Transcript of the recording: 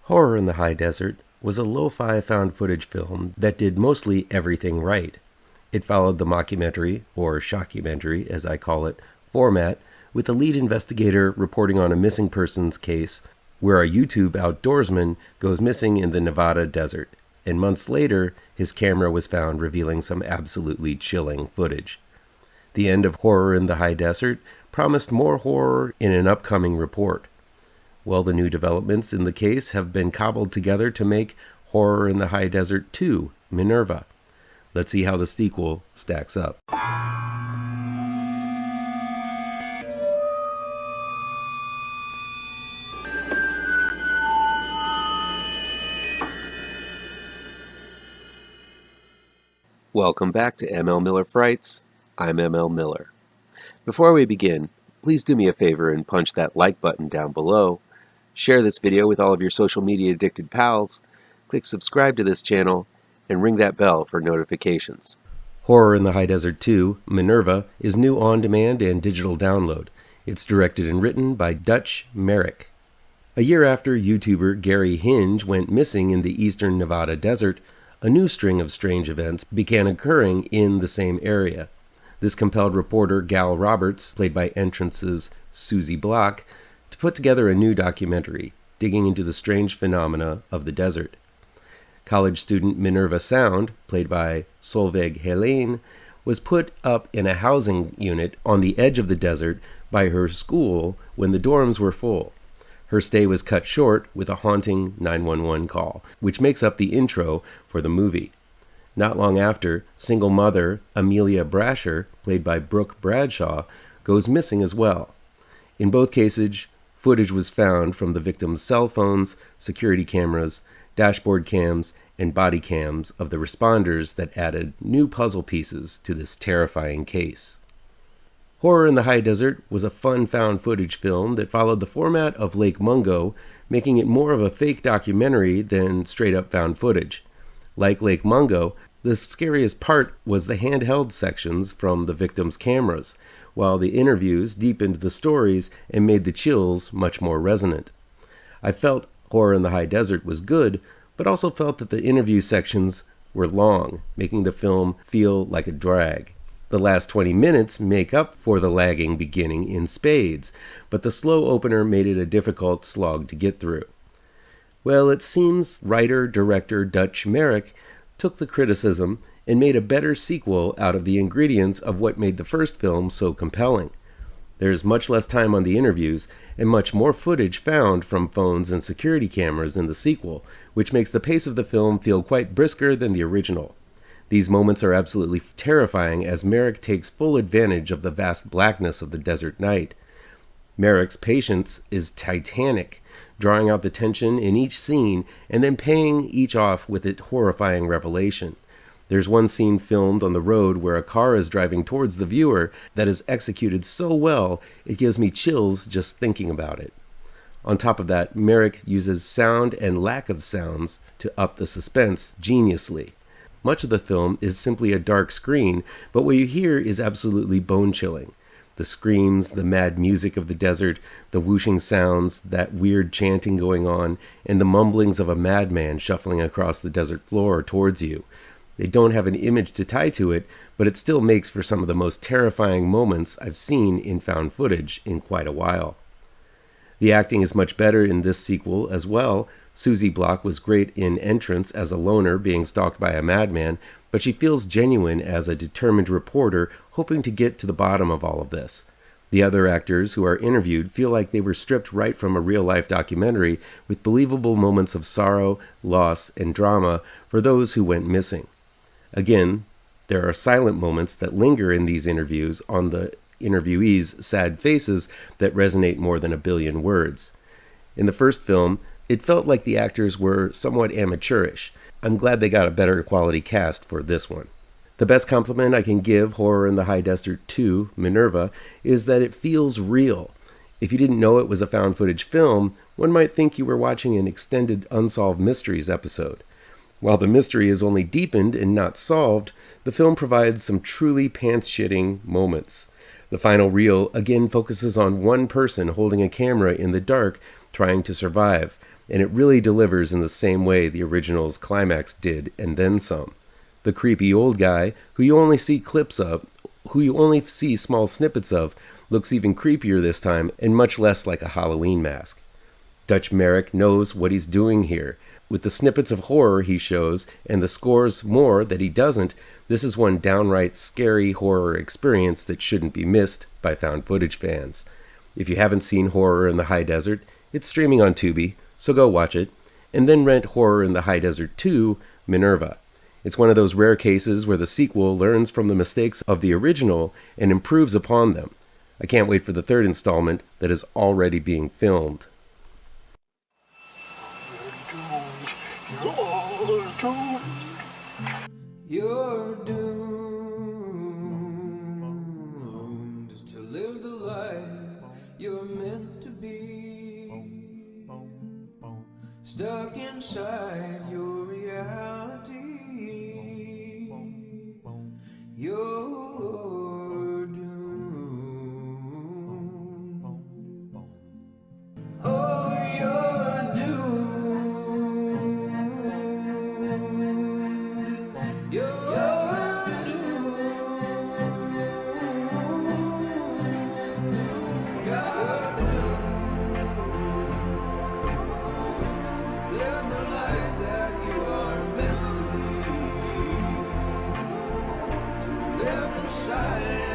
Horror in the High Desert was a lo-fi found footage film that did mostly everything right. It followed the mockumentary, or shockumentary as I call it, format, with the lead investigator reporting on a missing persons case where a YouTube outdoorsman goes missing in the Nevada desert, and months later his camera was found revealing some absolutely chilling footage. The end of Horror in the High Desert promised more horror in an upcoming report. Well, the new developments in the case have been cobbled together to make Horror in the High Desert 2, MINERVA. Let's see how the sequel stacks up. Welcome back to ML Miller Frights. I'm ML Miller. Before we begin, please do me a favor and punch that like button down below. Share this video with all of your social media addicted pals. Click subscribe to this channel and ring that bell for notifications. Horror in the High Desert 2, MINERVA, is new on-demand and digital download. It's directed and written by Dutch Marich. A year after YouTuber Gary Hinge went missing in the eastern Nevada desert, a new string of strange events began occurring in the same area. This compelled reporter Gal Roberts, played by Entrance's Susie Block, to put together a new documentary, digging into the strange phenomena of the desert. College student Minerva Sound, played by Solveig Helene, was put up in a housing unit on the edge of the desert by her school when the dorms were full. Her stay was cut short with a haunting 911 call, which makes up the intro for the movie. Not long after, single mother Amelia Brasher, played by Brooke Bradshaw, goes missing as well. In both cases, footage was found from the victims' cell phones, security cameras, dashboard cams, and body cams of the responders that added new puzzle pieces to this terrifying case. Horror in the High Desert was a fun found footage film that followed the format of Lake Mungo, making it more of a fake documentary than straight-up found footage. Like Lake Mungo, the scariest part was the handheld sections from the victims' cameras, while the interviews deepened the stories and made the chills much more resonant. I felt Horror in the High Desert was good, but also felt that the interview sections were long, making the film feel like a drag. The last 20 minutes make up for the lagging beginning in spades, but the slow opener made it a difficult slog to get through. Well, it seems writer-director Dutch Marich took the criticism and made a better sequel out of the ingredients of what made the first film so compelling. There's much less time on the interviews and much more footage found from phones and security cameras in the sequel, which makes the pace of the film feel quite brisker than the original. These moments are absolutely terrifying as Marich takes full advantage of the vast blackness of the desert night. Marich's patience is titanic, drawing out the tension in each scene and then paying each off with a horrifying revelation. There's one scene filmed on the road where a car is driving towards the viewer that is executed so well it gives me chills just thinking about it. On top of that, Marich uses sound and lack of sounds to up the suspense geniusly. Much of the film is simply a dark screen, but what you hear is absolutely bone-chilling. The screams, the mad music of the desert, the whooshing sounds, that weird chanting going on, and the mumblings of a madman shuffling across the desert floor towards you. They don't have an image to tie to it, but it still makes for some of the most terrifying moments I've seen in found footage in quite a while. The acting is much better in this sequel as well. Susie Block was great in Entrance as a loner being stalked by a madman, but she feels genuine as a determined reporter hoping to get to the bottom of all of this. The other actors who are interviewed feel like they were stripped right from a real-life documentary with believable moments of sorrow, loss, and drama for those who went missing. Again, there are silent moments that linger in these interviews on the interviewees' sad faces that resonate more than a billion words. In the first film, it felt like the actors were somewhat amateurish. I'm glad they got a better quality cast for this one. The best compliment I can give Horror in the High Desert 2, MINERVA, is that it feels real. If you didn't know it was a found footage film, one might think you were watching an extended Unsolved Mysteries episode. While the mystery is only deepened and not solved, the film provides some truly pants-shitting moments. The final reel again focuses on one person holding a camera in the dark trying to survive. and it really delivers in the same way the original's climax did, and then some. The creepy old guy, who you only see small snippets of, looks even creepier this time and much less like a Halloween mask. Dutch Marich knows what he's doing here. With the snippets of horror he shows and the scores more that he doesn't, this is one downright scary horror experience that shouldn't be missed by found footage fans. If you haven't seen Horror in the High Desert, it's streaming on Tubi, so go watch it, and then rent Horror in the High Desert 2, MINERVA. It's one of those rare cases where the sequel learns from the mistakes of the original and improves upon them. I can't wait for the third installment that is already being filmed. You're doomed to live the life you're meant to be, stuck inside your reality. You're doomed. Oh, you're doomed. You're doomed. You're doomed. Live the life that you are meant to be. Live inside